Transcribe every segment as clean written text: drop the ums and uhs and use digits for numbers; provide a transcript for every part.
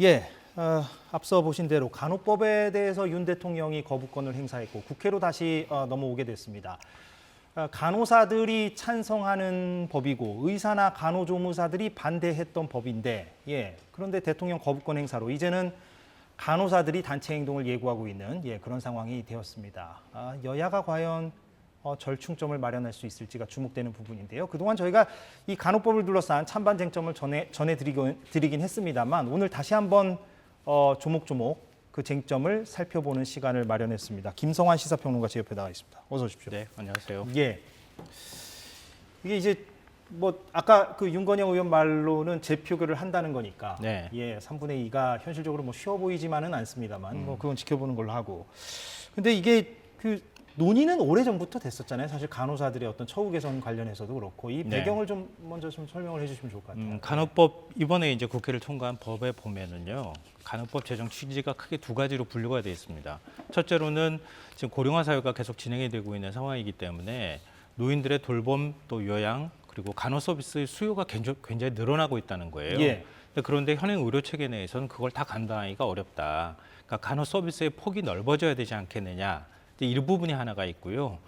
예, 앞서 보신 대로 간호법에 대해서 윤 대통령이 거부권을 행사했고 국회로 다시 넘어오게 됐습니다. 간호사들이 찬성하는 법이고 의사나 간호조무사들이 반대했던 법인데, 그런데 대통령 거부권 행사로 이제는 간호사들이 단체 행동을 예고하고 있는 그런 상황이 되었습니다. 여야가 과연 절충점을 마련할 수 있을지가 주목되는 부분인데요. 그동안 저희가 이 간호법을 둘러싼 찬반 쟁점을 전해드리긴 했습니다만 오늘 다시 한번 조목조목 그 쟁점을 살펴보는 시간을 마련했습니다. 김성환 시사평론가 제 옆에 나와 있습니다. 어서 오십시오. 네, 안녕하세요. 예. 이게 이제 뭐 아까 그 윤건영 의원 말로는 재표결을 한다는 거니까 네. 3분의 2가 현실적으로 뭐 쉬워 보이지만은 않습니다만 뭐 그건 지켜보는 걸로 하고. 근데 이게 그 논의는 오래전부터 됐었잖아요. 사실 간호사들의 어떤 처우 개선 관련해서도 그렇고 이 배경을 좀 먼저 좀 설명을 해주시면 좋을 것 같아요. 간호법 이번에 이제 국회를 통과한 법에 보면은요, 간호법 제정 취지가 크게 두 가지로 분류가 되어 있습니다. 첫째로는 지금 고령화 사회가 계속 진행이 되고 있는 상황이기 때문에 노인들의 돌봄 또 요양 그리고 간호 서비스의 수요가 굉장히 늘어나고 있다는 거예요. 예. 그런데 현행 의료 체계 내에서는 그걸 다 감당하기가 어렵다. 그러니까 간호 서비스의 폭이 넓어져야 되지 않겠느냐. 이 부분이 하나가 있고요.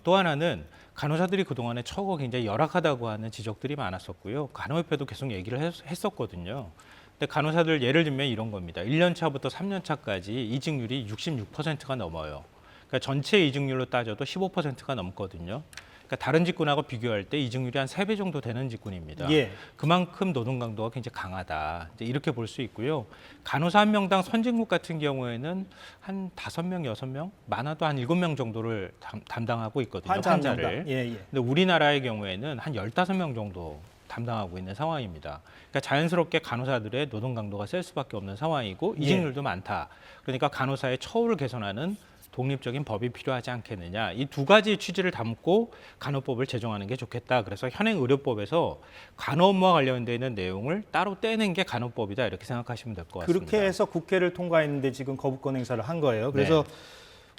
또 하나는 간호사들이 그동안에 처우가 굉장히 열악하다고 하는 지적들이 많았었고요. 간호협회도 계속 얘기를 했었거든요. 근데 간호사들 예를 들면 이런 겁니다. 1년 차부터 3년 차까지 이직률이 66%가 넘어요. 그러니까 전체 이직률로 따져도 15%가 넘거든요. 그러니까 다른 직군하고 비교할 때 이직률이 한 3배 정도 되는 직군입니다. 예. 그만큼 노동 강도가 굉장히 강하다. 이제 이렇게 볼 수 있고요. 간호사 한 명당 선진국 같은 경우에는 한 5명, 6명, 많아도 한 7명 정도를 담당하고 있거든요. 환자를. 근데 우리나라의 경우에는 한 15명 정도 담당하고 있는 상황입니다. 그러니까 자연스럽게 간호사들의 노동 강도가 셀 수밖에 없는 상황이고 이직률도 많다. 그러니까 간호사의 처우를 개선하는 독립적인 법이 필요하지 않겠느냐. 이 두 가지 취지를 담고 간호법을 제정하는 게 좋겠다. 그래서 현행 의료법에서 간호 업무와 관련되어 있는 내용을 따로 떼는 게 간호법이다. 이렇게 생각하시면 될 것 같습니다. 그렇게 해서 국회를 통과했는데 지금 거부권 행사를 한 거예요. 그래서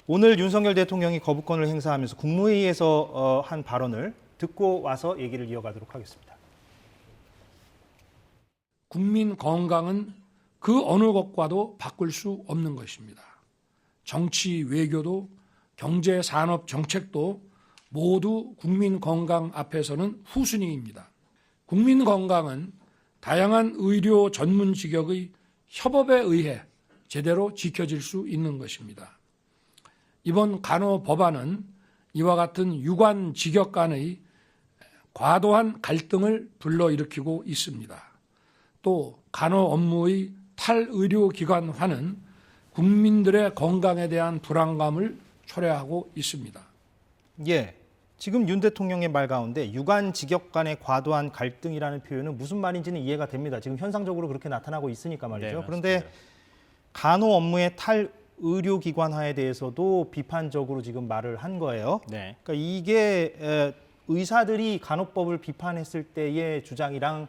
오늘 윤석열 대통령이 거부권을 행사하면서 국무회의에서 한 발언을 듣고 와서 얘기를 이어가도록 하겠습니다. 국민 건강은 그 어느 것과도 바꿀 수 없는 것입니다. 정치, 외교도 경제, 산업, 정책도 모두 국민 건강 앞에서는 후순위입니다. 국민 건강은 다양한 의료 전문 직역의 협업에 의해 제대로 지켜질 수 있는 것입니다. 이번 간호 법안은 이와 같은 유관 직역 간의 과도한 갈등을 불러일으키고 있습니다. 또 간호 업무의 탈의료기관화는 국민들의 건강에 대한 불안감을 초래하고 있습니다. 예, 지금 윤 대통령의 말 가운데 유관 직역 간의 과도한 갈등이라는 표현은 무슨 말인지는 이해가 됩니다. 지금 현상적으로 그렇게 나타나고 있으니까 말이죠. 네, 그런데 간호 업무의 탈의료기관화에 대해서도 비판적으로 지금 말을 한 거예요. 네. 그러니까 이게 의사들이 간호법을 비판했을 때의 주장이랑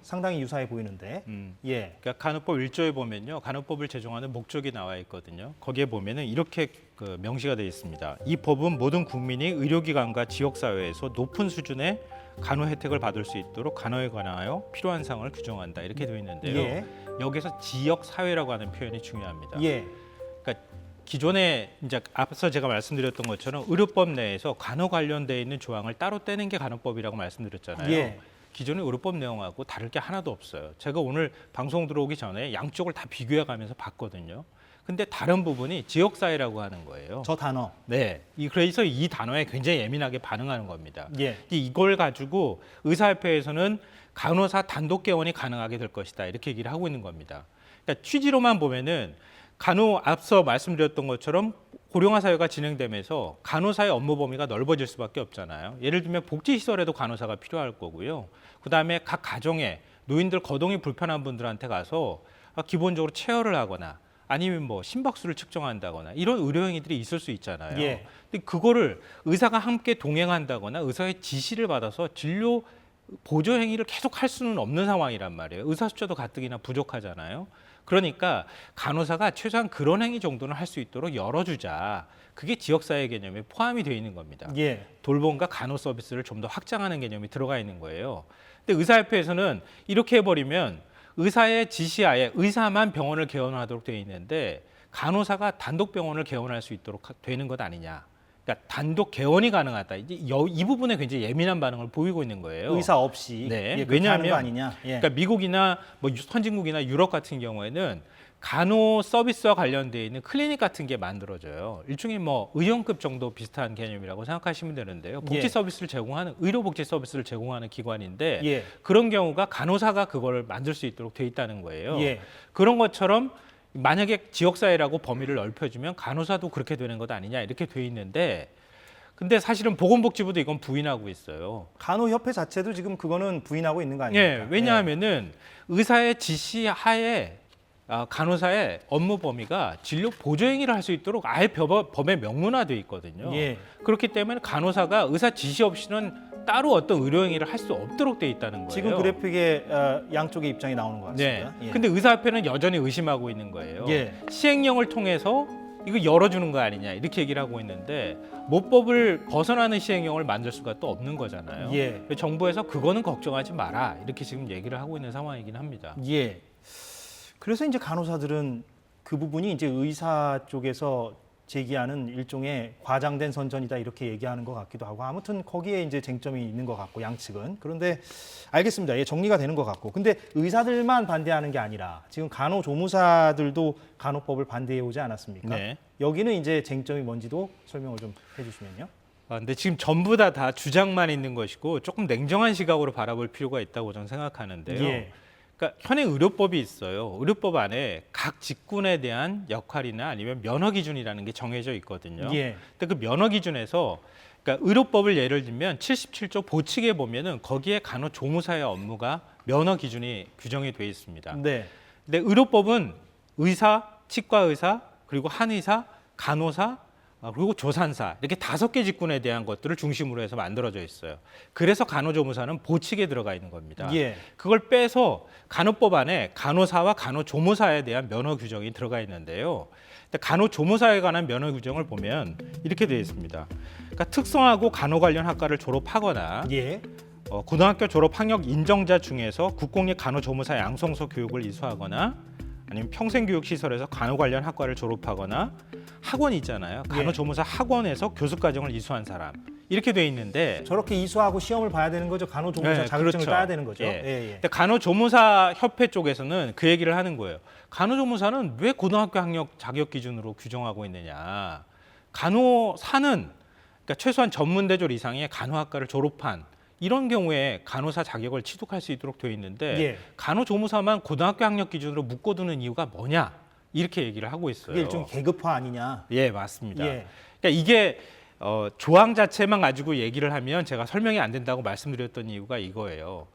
상당히 유사해 보이는데, 그러니까 간호법 1조에 보면요, 간호법을 제정하는 목적이 나와 있거든요. 거기에 보면은 이렇게 명시가 되어 있습니다. 이 법은 모든 국민이 의료기관과 지역사회에서 높은 수준의 간호 혜택을 받을 수 있도록 간호에 관하여 필요한 사항을 규정한다. 이렇게 되어 있는데요. 여기서 지역사회라고 하는 표현이 중요합니다. 그러니까 기존에 이제 앞서 제가 말씀드렸던 것처럼 의료법 내에서 간호 관련되어 있는 조항을 따로 떼는 게 간호법이라고 말씀드렸잖아요. 기존의 의료법 내용하고 다를 게 하나도 없어요. 제가 오늘 방송 들어오기 전에 양쪽을 다 비교해 가면서 봤거든요. 근데 다른 부분이 지역사회라고 하는 거예요. 저 단어. 네. 그래서 이 단어에 굉장히 예민하게 반응하는 겁니다. 이걸 가지고 의사협회에서는 간호사 단독 개원이 가능하게 될 것이다. 이렇게 얘기를 하고 있는 겁니다. 그러니까 취지로만 보면은 앞서 말씀드렸던 것처럼 고령화 사회가 진행되면서 간호사의 업무 범위가 넓어질 수밖에 없잖아요. 예를 들면 복지시설에도 간호사가 필요할 거고요. 그다음에 각 가정에 노인들 거동이 불편한 분들한테 가서 기본적으로 체열을 하거나 아니면 뭐 심박수를 측정한다거나 이런 의료 행위들이 있을 수 있잖아요. 근데 그거를 의사가 함께 동행한다거나 의사의 지시를 받아서 진료 보조 행위를 계속 할 수는 없는 상황이란 말이에요. 의사 숫자도 가뜩이나 부족하잖아요. 그러니까 간호사가 최소한 그런 행위 정도는 할 수 있도록 열어주자. 그게 지역사회 개념에 포함이 되어 있는 겁니다. 돌봄과 간호 서비스를 좀 더 확장하는 개념이 들어가 있는 거예요. 근데 의사협회에서는 이렇게 해버리면 의사의 지시하에 의사만 병원을 개원하도록 되어 있는데 간호사가 단독 병원을 개원할 수 있도록 되는 것 아니냐. 그러니까 단독 개원이 가능하다. 이제 이 부분에 굉장히 예민한 반응을 보이고 있는 거예요. 의사 없이 네. 예, 왜냐하면 거 아니냐. 예. 그러니까 미국이나 뭐 선진국이나 유럽 같은 경우에는 간호 서비스와 관련되어 있는 클리닉 같은 게 만들어져요. 일종의 뭐 의원급 정도 비슷한 개념이라고 생각하시면 되는데요. 복지 예. 서비스를 제공하는 의료 복지 서비스를 제공하는 기관인데 예. 그런 경우가 간호사가 그걸 만들 수 있도록 돼 있다는 거예요. 예. 그런 것처럼 만약에 지역사회라고 범위를 넓혀주면 간호사도 그렇게 되는 것 아니냐 이렇게 돼 있는데 근데 사실은 보건복지부도 이건 부인하고 있어요. 간호협회 자체도 지금 그거는 부인하고 있는 거 아닙니까? 예, 왜냐하면은 의사의 지시하에 간호사의 업무 범위가 진료 보조 행위를 할 수 있도록 아예 법에 명문화되어 있거든요. 예. 그렇기 때문에 간호사가 의사 지시 없이는 따로 어떤 의료 행위를 할 수 없도록 되어 있다는 거예요. 지금 그래픽에 양쪽의 입장이 나오는 것 네. 같습니다. 예. 근데 의사협회는 여전히 의심하고 있는 거예요. 예. 시행령을 통해서 이거 열어주는 거 아니냐 이렇게 얘기를 하고 있는데 모법을 벗어나는 시행령을 만들 수가 또 없는 거잖아요. 예. 정부에서 그거는 걱정하지 마라 이렇게 지금 얘기를 하고 있는 상황이긴 합니다. 예. 그래서 이제 간호사들은 그 부분이 이제 의사 쪽에서 제기하는 일종의 과장된 선전이다 이렇게 얘기하는 것 같기도 하고 아무튼 거기에 이제 쟁점이 있는 것 같고 양측은 그런데 알겠습니다. 예, 정리가 되는 것 같고 근데 의사들만 반대하는 게 아니라 지금 간호조무사들도 간호법을 반대해 오지 않았습니까? 네. 여기는 이제 쟁점이 뭔지도 설명을 좀 해주시면요. 근데 지금 전부 다 주장만 있는 것이고 조금 냉정한 시각으로 바라볼 필요가 있다고 저는 생각하는데요. 예. 그러니까 현행 의료법이 있어요. 의료법 안에 각 직군에 대한 역할이나 아니면 면허 기준이라는 게 정해져 있거든요. 예. 근데 그 면허 기준에서 그러니까 의료법을 예를 들면 77조 보칙에 보면은 거기에 간호조무사의 업무가 면허 기준이 규정이 돼 있습니다. 네. 근데 의료법은 의사, 치과 의사, 그리고 한의사, 간호사, 그리고 조산사 이렇게 5개 직군에 대한 것들을 중심으로 해서 만들어져 있어요. 그래서 간호조무사는 보칙에 들어가 있는 겁니다. 예. 그걸 빼서 간호법 안에 간호사와 간호조무사에 대한 면허 규정이 들어가 있는데요. 근데 간호조무사에 관한 면허 규정을 보면 이렇게 되어 있습니다. 그러니까 특성화고 간호 관련 학과를 졸업하거나 예. 고등학교 졸업 학력 인정자 중에서 국공립 간호조무사 양성소 교육을 이수하거나 아니면 평생교육시설에서 간호 관련 학과를 졸업하거나 학원 있잖아요. 간호조무사 학원에서 교수과정을 이수한 사람 이렇게 돼 있는데 저렇게 이수하고 시험을 봐야 되는 거죠. 간호조무사 네, 자격증을 그렇죠. 따야 되는 거죠. 예. 예, 예. 근데 간호조무사 협회 쪽에서는 그 얘기를 하는 거예요. 간호조무사는 왜 고등학교 학력 자격 기준으로 규정하고 있느냐. 간호사는 그러니까 최소한 전문대졸 이상의 간호학과를 졸업한 이런 경우에 간호사 자격을 취득할 수 있도록 되어 있는데 예. 간호조무사만 고등학교 학력 기준으로 묶어두는 이유가 뭐냐 이렇게 얘기를 하고 있어요. 그게 일종의 계급화 아니냐. 예, 맞습니다. 예. 그러니까 이게 조항 자체만 가지고 얘기를 하면 제가 설명이 안 된다고 말씀드렸던 이유가 이거예요.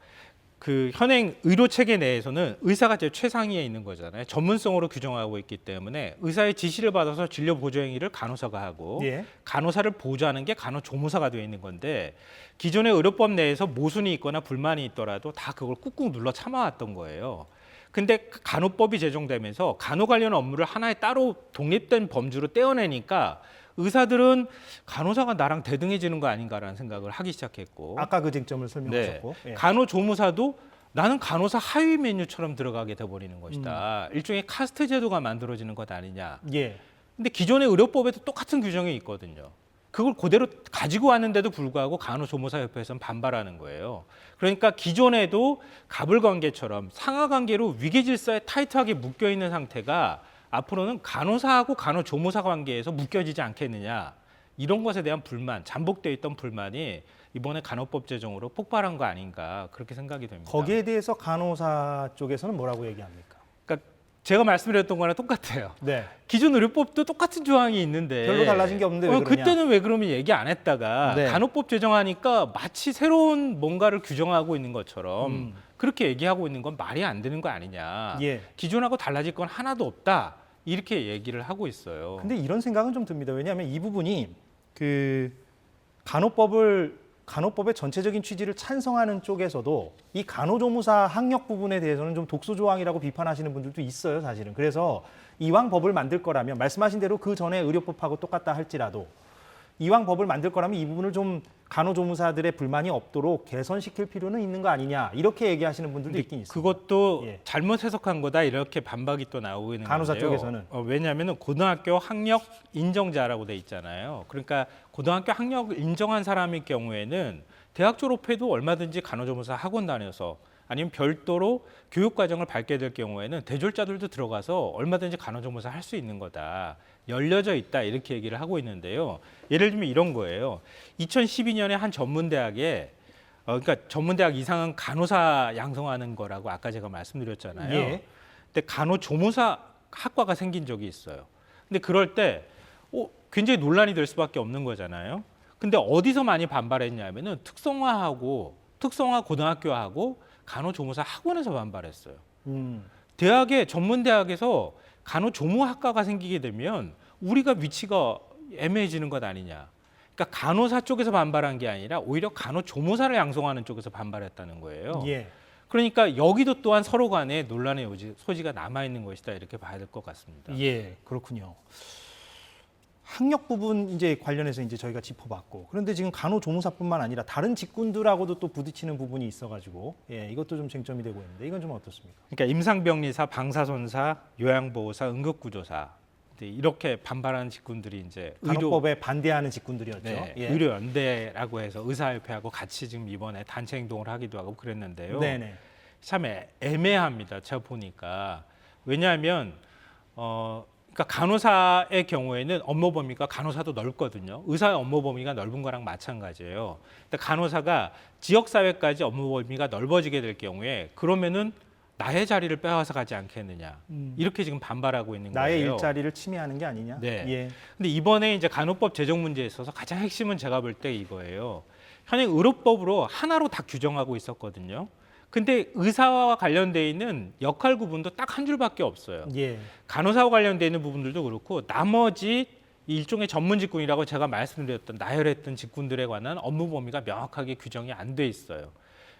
그 현행 의료 체계 내에서는 의사가 제일 최상위에 있는 거잖아요. 전문성으로 규정하고 있기 때문에 의사의 지시를 받아서 진료 보조 행위를 간호사가 하고 예. 간호사를 보조하는 게 간호조무사가 되어 있는 건데 기존의 의료법 내에서 모순이 있거나 불만이 있더라도 다 그걸 꾹꾹 눌러 참아왔던 거예요. 근데 간호법이 제정되면서 간호 관련 업무를 하나의 따로 독립된 범주로 떼어내니까 의사들은 간호사가 나랑 대등해지는 거 아닌가라는 생각을 하기 시작했고 아까 그 쟁점을 설명하셨고. 예. 간호조무사도 나는 간호사 하위 메뉴처럼 들어가게 돼버리는 것이다. 일종의 카스트 제도가 만들어지는 것 아니냐. 예. 근데 기존의 의료법에도 똑같은 규정이 있거든요. 그걸 그대로 가지고 왔는데도 불구하고 간호조무사협회에서는 반발하는 거예요. 그러니까 기존에도 갑을관계처럼 상하관계로 위계질서에 타이트하게 묶여있는 상태가 앞으로는 간호사하고 간호조무사 관계에서 묶여지지 않겠느냐. 이런 것에 대한 불만, 잠복되어 있던 불만이 이번에 간호법 제정으로 폭발한 거 아닌가 그렇게 생각이 됩니다. 거기에 대해서 간호사 쪽에서는 뭐라고 얘기합니까? 그러니까 제가 말씀드렸던 거랑 똑같아요. 네. 기존 의료법도 똑같은 조항이 있는데 별로 달라진 게 없는데 왜 그러냐? 그때는 왜 그러면 얘기 안 했다가 네. 간호법 제정하니까 마치 새로운 뭔가를 규정하고 있는 것처럼 그렇게 얘기하고 있는 건 말이 안 되는 거 아니냐. 예. 기존하고 달라질 건 하나도 없다. 이렇게 얘기를 하고 있어요. 근데 이런 생각은 좀 듭니다. 왜냐하면 이 부분이 그 간호법의 전체적인 취지를 찬성하는 쪽에서도 이 간호조무사 학력 부분에 대해서는 좀 독소 조항이라고 비판하시는 분들도 있어요, 사실은. 그래서 이왕 법을 만들 거라면 말씀하신 대로 그 전에 의료법하고 똑같다 할지라도 이왕 법을 만들 거라면 이 부분을 좀 간호조무사들의 불만이 없도록 개선시킬 필요는 있는 거 아니냐 이렇게 얘기하시는 분들도 근데 있긴 있습니다. 그것도 예. 잘못 해석한 거다 이렇게 반박이 또 나오고 있는 간호사 건데요. 쪽에서는. 왜냐하면 고등학교 학력 인정자라고 돼 있잖아요. 그러니까 고등학교 학력 인정한 사람일 경우에는 대학 졸업해도 얼마든지 간호조무사 학원 다녀서 아니면 별도로 교육과정을 밟게 될 경우에는 대졸자들도 들어가서 얼마든지 간호조무사 할 수 있는 거다. 열려져 있다 이렇게 얘기를 하고 있는데요. 예를 들면 이런 거예요. 2012년에 한 전문대학에 그러니까 전문대학 이상은 간호사 양성하는 거라고 아까 제가 말씀드렸잖아요. 예. 근데 간호조무사 학과가 생긴 적이 있어요. 근데 그럴 때 굉장히 논란이 될 수밖에 없는 거잖아요. 근데 어디서 많이 반발했냐면은 특성화 고등학교하고 간호조무사 학원에서 반발했어요. 대학에 전문대학에서 간호조무학과가 생기게 되면 우리가 위치가 애매해지는 것 아니냐. 그러니까 간호사 쪽에서 반발한 게 아니라 오히려 간호조무사를 양성하는 쪽에서 반발했다는 거예요. 예. 그러니까 여기도 또한 서로 간에 논란의 소지가 남아 있는 것이다 이렇게 봐야 될 것 같습니다. 예, 그렇군요. 학력 부분 이제 관련해서 이제 저희가 짚어봤고, 그런데 지금 간호조무사뿐만 아니라 다른 직군들하고도 또 부딪히는 부분이 있어가지고, 예, 이것도 좀 쟁점이 되고 있는데 이건 좀 어떻습니까? 그러니까 임상병리사, 방사선사, 요양보호사, 응급구조사 이렇게 반발하는 직군들이 이제 간호법에 반대하는 직군들이었죠. 네, 예. 의료연대라고 해서 의사협회하고 같이 지금 이번에 단체 행동을 하기도 하고 그랬는데요. 네네. 참 애매합니다. 제가 보니까 왜냐하면 그러니까 간호사의 경우에는 업무 범위가 간호사도 넓거든요. 의사의 업무 범위가 넓은 거랑 마찬가지예요. 근데 간호사가 지역 사회까지 업무 범위가 넓어지게 될 경우에 그러면은 나의 자리를 빼앗아 가지 않겠느냐. 이렇게 지금 반발하고 있는 나의 거예요. 일자리를 침해하는 게 아니냐? 네. 예. 근데 이번에 이제 간호법 제정 문제에 있어서 가장 핵심은 제가 볼 때 이거예요. 현행 의료법으로 하나로 다 규정하고 있었거든요. 근데 의사와 관련돼 있는 역할 구분도 딱 한 줄밖에 없어요. 예. 간호사와 관련돼 있는 부분들도 그렇고 나머지 일종의 전문 직군이라고 제가 말씀드렸던 나열했던 직군들에 관한 업무 범위가 명확하게 규정이 안 돼 있어요.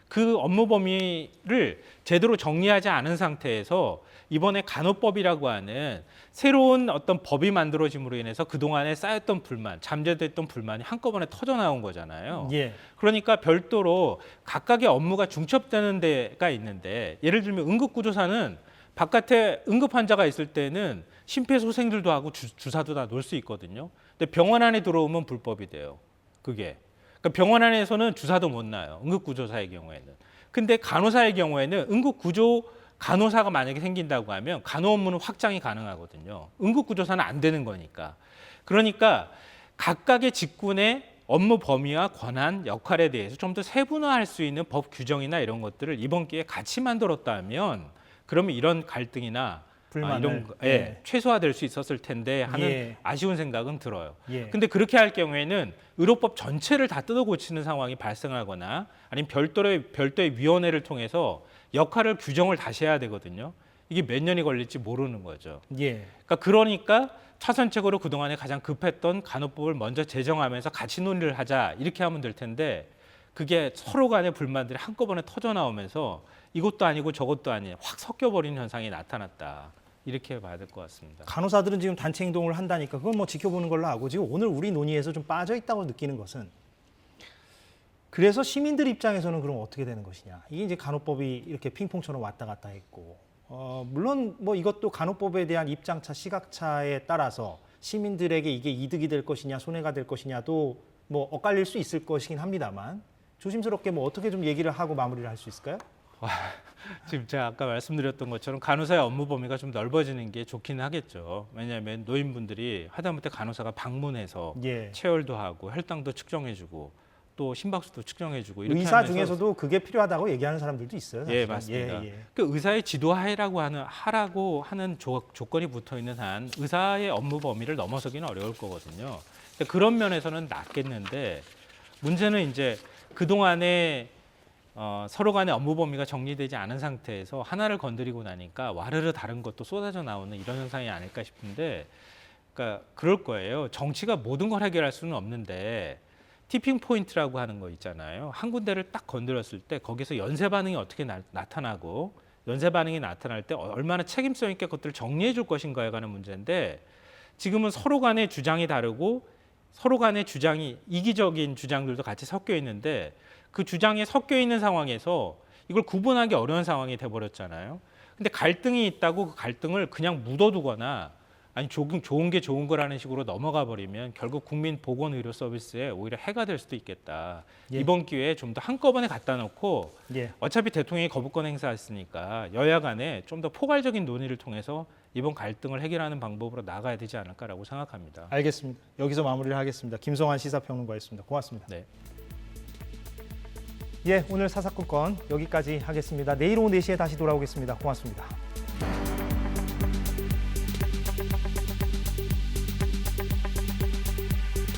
그 업무 범위를 제대로 정리하지 않은 상태에서 이번에 간호법이라고 하는 새로운 어떤 법이 만들어짐으로 인해서 그동안에 쌓였던 불만, 잠재됐던 불만이 한꺼번에 터져 나온 거잖아요. 예. 그러니까 별도로 각각의 업무가 중첩되는 데가 있는데 예를 들면 응급구조사는 바깥에 응급 환자가 있을 때는 심폐소생술도 하고 주사도 다 놓을 수 있거든요. 근데 병원 안에 들어오면 불법이 돼요. 그게. 그러니까 병원 안에서는 주사도 못 놔요. 응급구조사의 경우에는. 근데 간호사의 경우에는 응급구조 간호사가 만약에 생긴다고 하면 간호 업무는 확장이 가능하거든요. 응급구조사는 안 되는 거니까. 그러니까 각각의 직군의 업무 범위와 권한, 역할에 대해서 좀 더 세분화할 수 있는 법 규정이나 이런 것들을 이번 기회에 같이 만들었다면 그러면 이런 갈등이나 불만을, 이런 거, 예. 최소화될 수 있었을 텐데 하는 예. 아쉬운 생각은 들어요. 예. 근데 그렇게 할 경우에는 의료법 전체를 다 뜯어 고치는 상황이 발생하거나 아니면 별도의 위원회를 통해서 역할을 규정을 다시 해야 되거든요. 이게 몇 년이 걸릴지 모르는 거죠. 예. 그러니까 차선책으로 그동안에 가장 급했던 간호법을 먼저 제정하면서 같이 논의를 하자 이렇게 하면 될 텐데 그게 서로 간의 불만들이 한꺼번에 터져 나오면서 이것도 아니고 저것도 아니에요. 확 섞여버리는 현상이 나타났다. 이렇게 봐야 될 것 같습니다. 간호사들은 지금 단체 행동을 한다니까 그건 뭐 지켜보는 걸로 하고 지금 오늘 우리 논의에서 좀 빠져 있다고 느끼는 것은 그래서 시민들 입장에서는 그럼 어떻게 되는 것이냐. 이게 이제 간호법이 이렇게 핑퐁처럼 왔다 갔다 했고 물론 뭐 이것도 간호법에 대한 입장차, 시각차에 따라서 시민들에게 이게 이득이 될 것이냐 손해가 될 것이냐도 뭐 엇갈릴 수 있을 것이긴 합니다만 조심스럽게 뭐 어떻게 좀 얘기를 하고 마무리를 할 수 있을까요? 지금 제가 아까 말씀드렸던 것처럼 간호사의 업무 범위가 좀 넓어지는 게 좋기는 하겠죠. 왜냐하면 노인분들이 하다못해 간호사가 방문해서 예. 체열도 하고 혈당도 측정해주고 또 심박수도 측정해주고 이렇게 의사 하면서 중에서도 그게 필요하다고 얘기하는 사람들도 있어요. 사실은. 예, 맞습니다. 예, 예. 그 의사의 지도하라고 하는 조건이 붙어 있는 한 의사의 업무 범위를 넘어서기는 어려울 거거든요. 그런 면에서는 낫겠는데 문제는 이제 그 동안에 서로 간의 업무 범위가 정리되지 않은 상태에서 하나를 건드리고 나니까 와르르 다른 것도 쏟아져 나오는 이런 현상이 아닐까 싶은데, 그러니까 그럴 거예요. 정치가 모든 걸 해결할 수는 없는데 티핑 포인트라고 하는 거 있잖아요. 한 군데를 딱 건드렸을 때 거기서 연쇄 반응이 어떻게 나타나고 연쇄 반응이 나타날 때 얼마나 책임성 있게 그것들을 정리해 줄 것인가에 관한 문제인데 지금은 서로 간의 주장이 다르고 서로 간의 주장이 이기적인 주장들도 같이 섞여 있는데 그 주장이 섞여 있는 상황에서 이걸 구분하기 어려운 상황이 돼버렸잖아요. 근데 갈등이 있다고 그 갈등을 그냥 묻어두거나 아니 좋은 게 좋은 거라는 식으로 넘어가 버리면 결국 국민 보건의료 서비스에 오히려 해가 될 수도 있겠다. 예. 이번 기회에 좀 더 한꺼번에 갖다 놓고 예. 어차피 대통령이 거부권 행사했으니까 여야 간에 좀 더 포괄적인 논의를 통해서 이번 갈등을 해결하는 방법으로 나가야 되지 않을까라고 생각합니다. 알겠습니다. 여기서 마무리를 하겠습니다. 김성환 시사평론가였습니다. 고맙습니다. 네. 예, 오늘 사사건건 여기까지 하겠습니다. 내일 오후 4시에 다시 돌아오겠습니다. 고맙습니다.